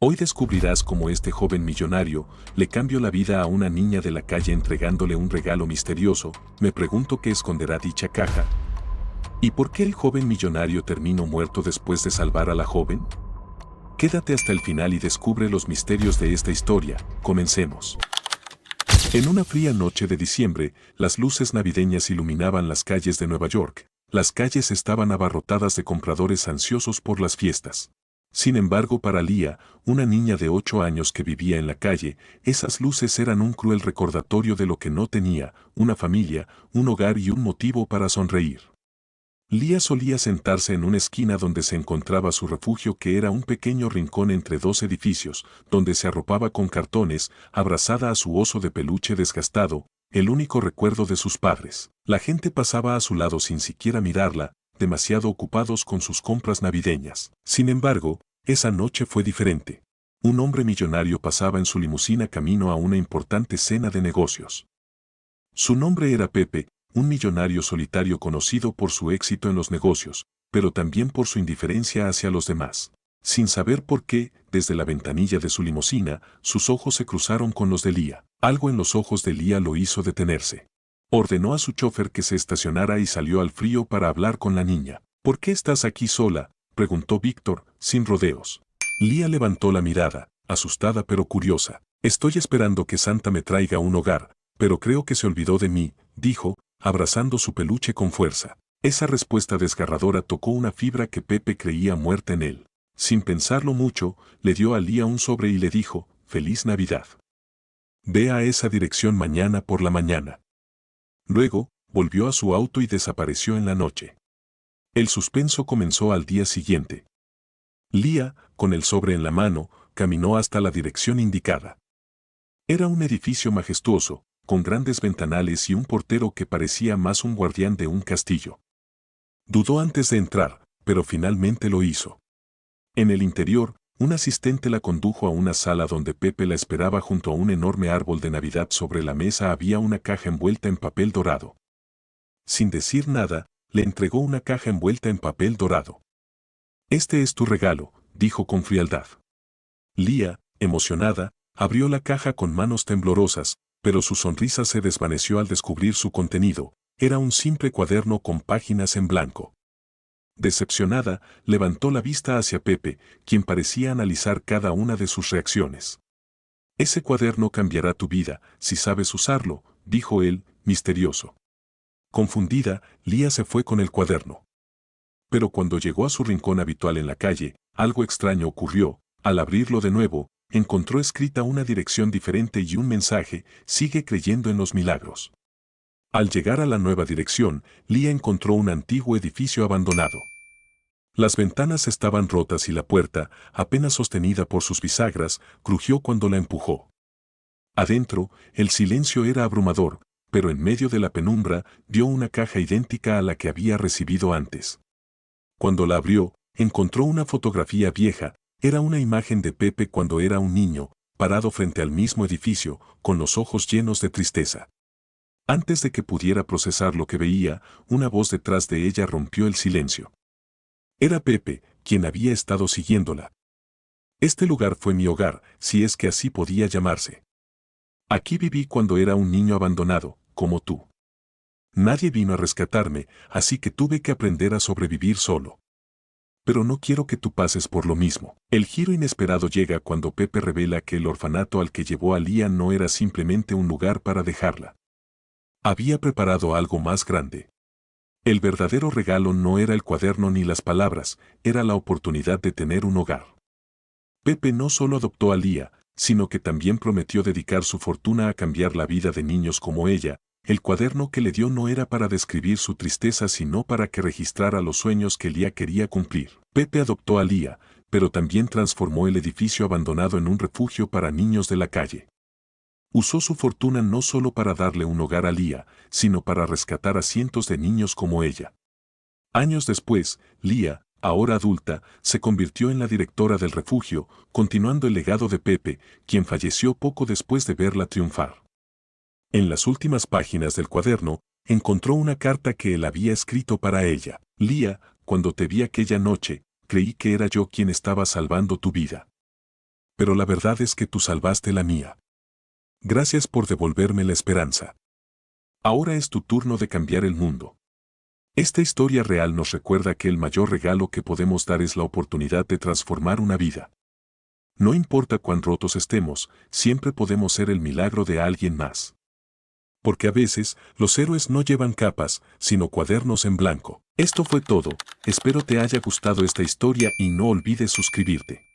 Hoy descubrirás cómo este joven millonario le cambió la vida a una niña de la calle entregándole un regalo misterioso. Me pregunto qué esconderá dicha caja. ¿Y por qué el joven millonario terminó muerto después de salvar a la joven? Quédate hasta el final y descubre los misterios de esta historia. Comencemos. En una fría noche de diciembre, las luces navideñas iluminaban las calles de Nueva York. Las calles estaban abarrotadas de compradores ansiosos por las fiestas. Sin embargo, para Lia, una niña de 8 años que vivía en la calle, esas luces eran un cruel recordatorio de lo que no tenía: una familia, un hogar y un motivo para sonreír. Lia solía sentarse en una esquina donde se encontraba su refugio, que era un pequeño rincón entre dos edificios, donde se arropaba con cartones, abrazada a su oso de peluche desgastado, el único recuerdo de sus padres. La gente pasaba a su lado sin siquiera mirarla, demasiado ocupados con sus compras navideñas. Sin embargo, esa noche fue diferente. Un hombre millonario pasaba en su limusina camino a una importante cena de negocios. Su nombre era Pepe, un millonario solitario conocido por su éxito en los negocios, pero también por su indiferencia hacia los demás. Sin saber por qué, desde la ventanilla de su limusina, sus ojos se cruzaron con los de Lia. Algo en los ojos de Lia lo hizo detenerse. Ordenó a su chofer que se estacionara y salió al frío para hablar con la niña. ¿Por qué estás aquí sola?, preguntó Víctor, sin rodeos. Lia levantó la mirada, asustada pero curiosa. Estoy esperando que Santa me traiga un hogar, pero creo que se olvidó de mí, dijo, abrazando su peluche con fuerza. Esa respuesta desgarradora tocó una fibra que Pepe creía muerta en él. Sin pensarlo mucho, le dio a Lia un sobre y le dijo: «Feliz Navidad. Ve a esa dirección mañana por la mañana». Luego, volvió a su auto y desapareció en la noche. El suspenso comenzó al día siguiente. Lia, con el sobre en la mano, caminó hasta la dirección indicada. Era un edificio majestuoso, con grandes ventanales y un portero que parecía más un guardián de un castillo. Dudó antes de entrar, pero finalmente lo hizo. En el interior, un asistente la condujo a una sala donde Pepe la esperaba junto a un enorme árbol de Navidad. Sobre la mesa había una caja envuelta en papel dorado. Sin decir nada, le entregó una caja envuelta en papel dorado. «Este es tu regalo», dijo con frialdad. Lia, emocionada, abrió la caja con manos temblorosas, pero su sonrisa se desvaneció al descubrir su contenido. Era un simple cuaderno con páginas en blanco. Decepcionada, levantó la vista hacia Pepe, quien parecía analizar cada una de sus reacciones. «Ese cuaderno cambiará tu vida, si sabes usarlo», dijo él, misterioso. Confundida, Lia se fue con el cuaderno. Pero cuando llegó a su rincón habitual en la calle, algo extraño ocurrió. Al abrirlo de nuevo, encontró escrita una dirección diferente y un mensaje: «Sigue creyendo en los milagros». Al llegar a la nueva dirección, Lia encontró un antiguo edificio abandonado. Las ventanas estaban rotas y la puerta, apenas sostenida por sus bisagras, crujió cuando la empujó. Adentro, el silencio era abrumador, pero en medio de la penumbra, vio una caja idéntica a la que había recibido antes. Cuando la abrió, encontró una fotografía vieja. Era una imagen de Pepe cuando era un niño, parado frente al mismo edificio, con los ojos llenos de tristeza. Antes de que pudiera procesar lo que veía, una voz detrás de ella rompió el silencio. Era Pepe, quien había estado siguiéndola. «Este lugar fue mi hogar, si es que así podía llamarse. Aquí viví cuando era un niño abandonado, como tú. Nadie vino a rescatarme, así que tuve que aprender a sobrevivir solo. Pero no quiero que tú pases por lo mismo». El giro inesperado llega cuando Pepe revela que el orfanato al que llevó a Lia no era simplemente un lugar para dejarla. Había preparado algo más grande. El verdadero regalo no era el cuaderno ni las palabras, era la oportunidad de tener un hogar. Pepe no solo adoptó a Lia, sino que también prometió dedicar su fortuna a cambiar la vida de niños como ella. El cuaderno que le dio no era para describir su tristeza, sino para que registrara los sueños que Lia quería cumplir. Pepe adoptó a Lia, pero también transformó el edificio abandonado en un refugio para niños de la calle. Usó su fortuna no solo para darle un hogar a Lia, sino para rescatar a cientos de niños como ella. Años después, Lia, ahora adulta, se convirtió en la directora del refugio, continuando el legado de Pepe, quien falleció poco después de verla triunfar. En las últimas páginas del cuaderno, encontró una carta que él había escrito para ella. «Lia, cuando te vi aquella noche, creí que era yo quien estaba salvando tu vida. pero la verdad es que tú salvaste la mía. Gracias por devolverme la esperanza. Ahora es tu turno de cambiar el mundo. Esta historia real nos recuerda que el mayor regalo que podemos dar es la oportunidad de transformar una vida. No importa cuán rotos estemos, siempre podemos ser el milagro de alguien más. Porque a veces, los héroes no llevan capas, sino cuadernos en blanco. Esto fue todo, espero te haya gustado esta historia y no olvides suscribirte.